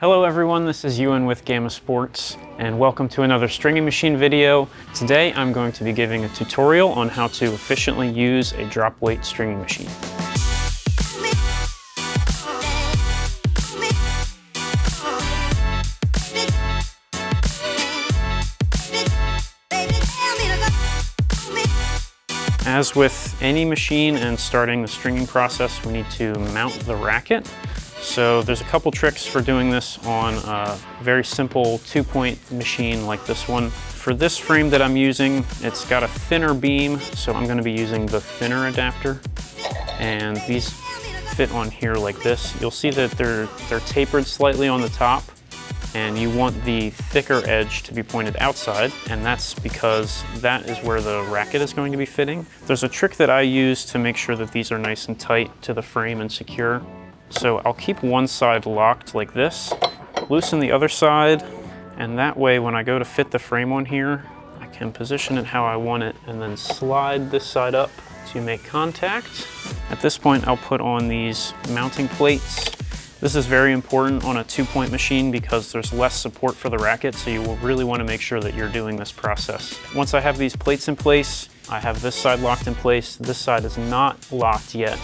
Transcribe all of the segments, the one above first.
Hello everyone, this is Ewan with Gamma Sports, and welcome to another stringing machine video. Today I'm going to be giving a tutorial on how to efficiently use a drop weight stringing machine. As with any machine and starting the stringing process, we need to mount the racket. So there's a couple tricks for doing this on a very simple 2-point machine like this one. For this frame that I'm using, it's got a thinner beam, so I'm going to be using the thinner adapter. And these fit on here like this. You'll see that they're tapered slightly on the top, and you want the thicker edge to be pointed outside, and that's because that is where the racket is going to be fitting. There's a trick that I use to make sure that these are nice and tight to the frame and secure. So I'll keep one side locked like this, loosen the other side, and that way when I go to fit the frame on here, I can position it how I want it and then slide this side up to make contact. At this point, I'll put on these mounting plates. This is very important on a 2-point machine because there's less support for the racket, so you will really want to make sure that you're doing this process. Once I have these plates in place, I have this side locked in place. This side is not locked yet.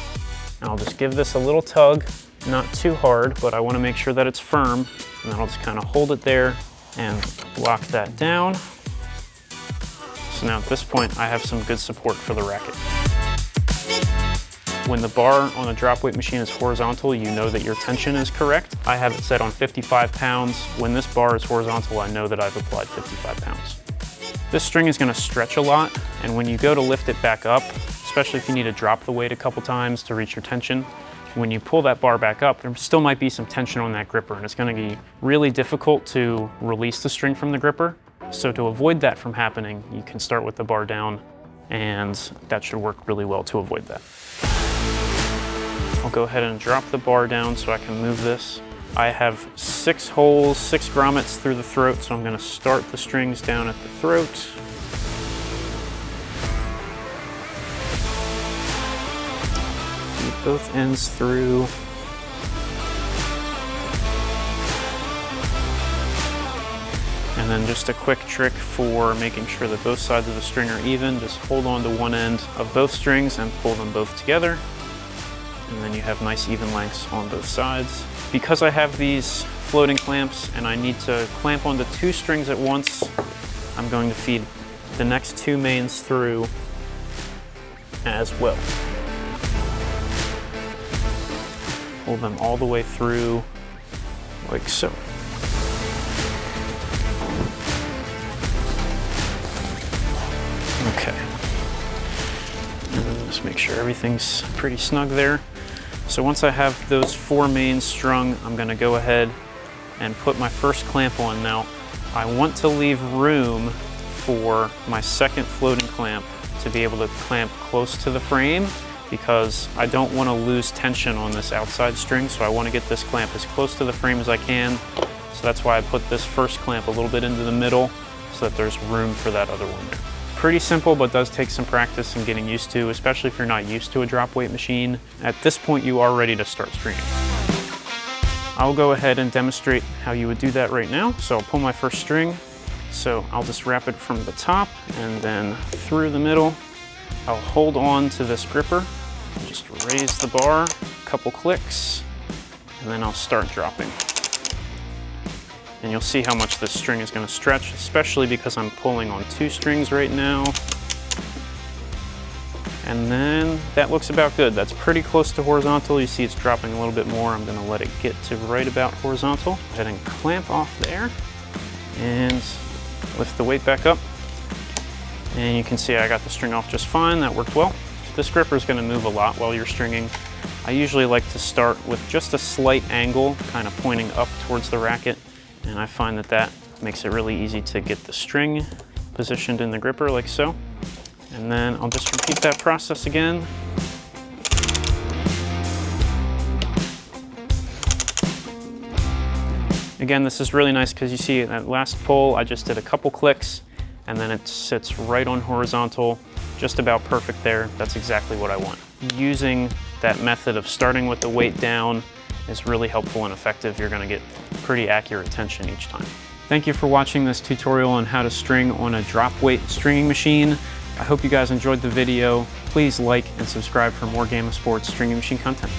And I'll just give this a little tug, not too hard, but I want to make sure that it's firm. And then I'll just kind of hold it there and lock that down. So now at this point, I have some good support for the racket. When the bar on a drop weight machine is horizontal, you know that your tension is correct. I have it set on 55 pounds. When this bar is horizontal, I know that I've applied 55 pounds. This string is going to stretch a lot, and when you go to lift it back up, especially if you need to drop the weight a couple times to reach your tension, when you pull that bar back up, there still might be some tension on that gripper, and it's going to be really difficult to release the string from the gripper. So to avoid that from happening, you can start with the bar down, and that should work really well to avoid that. I'll go ahead and drop the bar down so I can move this. I have 6 holes, 6 grommets through the throat, so I'm going to start the strings down at the throat. Feed both ends through. And then just a quick trick for making sure that both sides of the string are even, just hold on to one end of both strings and pull them both together. And then you have nice even lengths on both sides. Because I have these floating clamps and I need to clamp onto 2 strings at once, I'm going to feed the next 2 mains through as well. Hold them all the way through like so. Okay. And just make sure everything's pretty snug there. So once I have those 4 mains strung, I'm going to go ahead and put my first clamp on. Now, I want to leave room for my second floating clamp to be able to clamp close to the frame because I don't want to lose tension on this outside string, so I want to get this clamp as close to the frame as I can. So that's why I put this first clamp a little bit into the middle so that there's room for that other one. Pretty simple, but does take some practice and getting used to, especially if you're not used to a drop weight machine. At this point, you are ready to start stringing. I'll go ahead and demonstrate how you would do that right now. So I'll pull my first string. So I'll just wrap it from the top and then through the middle. I'll hold on to this gripper, just raise the bar, a couple clicks, and then I'll start dropping. And you'll see how much this string is going to stretch, especially because I'm pulling on 2 strings right now. And then that looks about good. That's pretty close to horizontal. You see it's dropping a little bit more. I'm going to let it get to right about horizontal. Go ahead and clamp off there and lift the weight back up. And you can see I got the string off just fine. That worked well. This gripper is going to move a lot while you're stringing. I usually like to start with just a slight angle, kind of pointing up towards the racket. And I find that that makes it really easy to get the string positioned in the gripper like so. And then I'll just repeat that process again. Again, this is really nice because you see that last pull, I just did a couple clicks and then it sits right on horizontal, just about perfect there. That's exactly what I want. Using that method of starting with the weight down is really helpful and effective. You're going to get pretty accurate tension each time. Thank you for watching this tutorial on how to string on a drop weight stringing machine. I hope you guys enjoyed the video. Please like and subscribe for more Game of Sports stringing machine content.